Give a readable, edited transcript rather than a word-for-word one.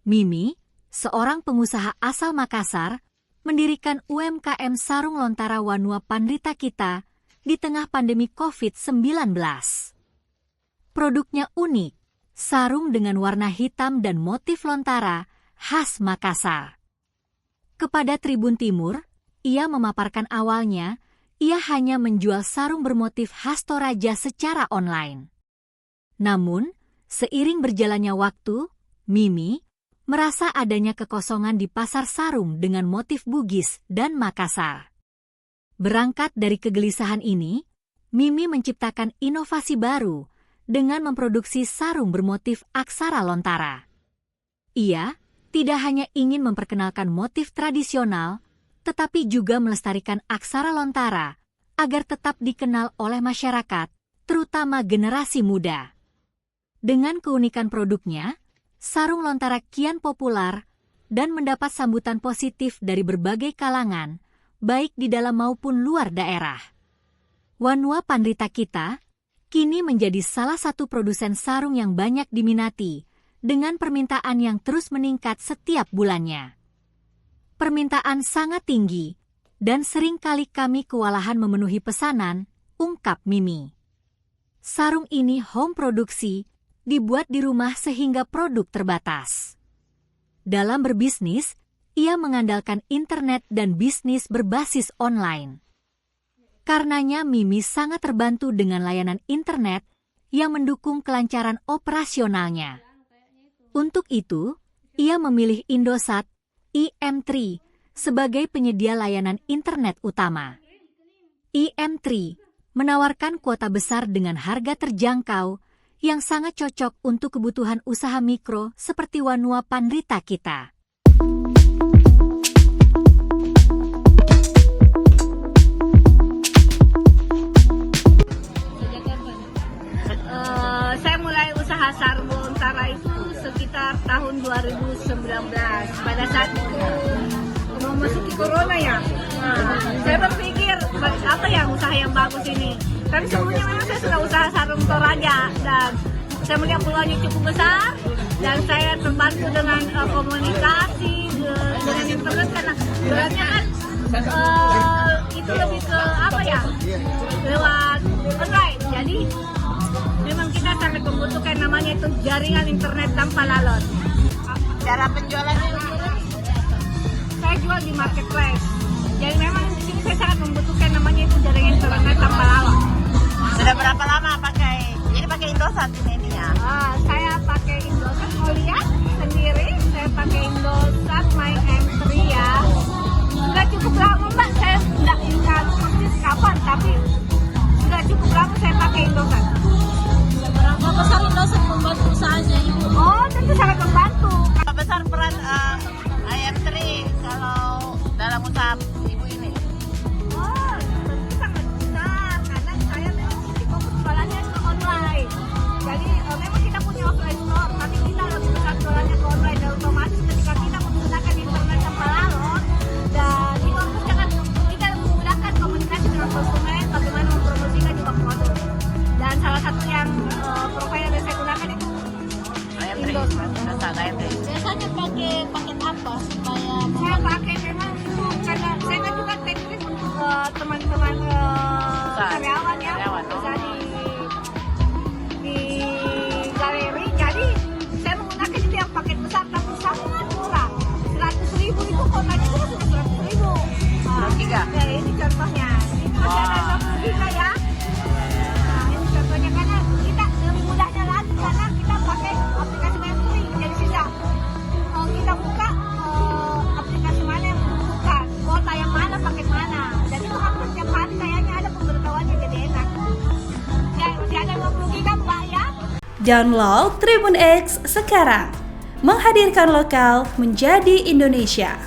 Mimi, seorang pengusaha asal Makassar, mendirikan UMKM Sarung Lontara Wanua Pandrita Kita di tengah pandemi COVID-19. Produknya unik, sarung dengan warna hitam dan motif lontara khas Makassar. Kepada Tribun Timur, ia memaparkan awalnya, ia hanya menjual sarung bermotif khas Toraja secara online. Namun, seiring berjalannya waktu, Mimi merasa adanya kekosongan di pasar sarung dengan motif Bugis dan Makassar. Berangkat dari kegelisahan ini, Mimi menciptakan inovasi baru dengan memproduksi sarung bermotif aksara lontara. Ia tidak hanya ingin memperkenalkan motif tradisional, tetapi juga melestarikan aksara lontara agar tetap dikenal oleh masyarakat, terutama generasi muda. Dengan keunikan produknya, sarung lontara kian populer dan mendapat sambutan positif dari berbagai kalangan, baik di dalam maupun luar daerah. Wanua Pandrita Kita kini menjadi salah satu produsen sarung yang banyak diminati, dengan permintaan yang terus meningkat setiap bulannya. Permintaan sangat tinggi, dan seringkali kami kewalahan memenuhi pesanan, ungkap Mimi. Sarung ini home produksi, dibuat di rumah sehingga produk terbatas. Dalam berbisnis, ia mengandalkan internet dan bisnis berbasis online. Karenanya Mimi sangat terbantu dengan layanan internet yang mendukung kelancaran operasionalnya. Untuk itu, ia memilih Indosat IM3 sebagai penyedia layanan internet utama. IM3 menawarkan kuota besar dengan harga terjangkau yang sangat cocok untuk kebutuhan usaha mikro seperti Wanua Pandrita Kita. Saya mulai usaha sarung lontara itu sekitar tahun 2019. Pada saat itu memasuki corona ya. Saya berpikir apa yang usaha yang bagus ini. Tapi sebelumnya memang saya sudah usaha sarung Toraja dan saya melihat peluangnya cukup besar dan saya terbantu dengan komunikasi dengan internet karena sebenarnya kan itu lebih ke apa ya, lewat online. Jadi memang kita sangat membutuhkan namanya itu jaringan internet tanpa lalot. Cara penjualannya Saya jual di marketplace. Jadi memang di sini saya sangat membutuhkan namanya itu jaringan internet tanpa lalot. sudah berapa lama pakai? Jadi pakai Indosat ini ya? Saya pakai Indosat, mau lihat sendiri. Saya pakai Indosat My M3 ya. Sudah cukup lama Mbak, saya tidak ingat persis kapan, tapi sudah cukup lama saya pakai Indosat. Berapa besar Indosat membantu usahanya Ibu? Oh, tentu sangat membantu. Apa besar peran IM3 kalau dalam usaha Ibu ini? Oh, tentu sangat besar karena saya memang fokus jualannya ke online. Jadi memang kita punya offline store, tapi kita lebih besar jualannya ke online dan otomatis ketika kita menggunakan internet tanpa lalot dan itu kan kita menggunakan komunikasi dengan konsumen, bagaimana mempromosikan juga produk. Dan salah satu yang provider yang saya gunakan itu Indosat. Biasanya pakai paket apa supaya Saya pakai memang itu karena saya kan juga teknik untuk teman-teman karyawan ya, bisa di galeri. Jadi saya menggunakan itu yang paket besar tapi sangat murah. 100.000 itu kotanya juga sudah 100.000. Tiga. Ya, ini contohnya. Ini masih ada 23 ya. Nah, ini contohnya karena kita lebih mudahnya lagi karena kita pakai aplikasi Mentri. Jadi bisa kita buka aplikasi mana yang membutuhkan, kota yang mana, paket mana. Jadi itu hampir tiap hari kayaknya ada pemberitahuannya, jadi enak. Ya, masih ada 20 giga Mbak ya. Download Tribun X sekarang. Menghadirkan lokal menjadi Indonesia.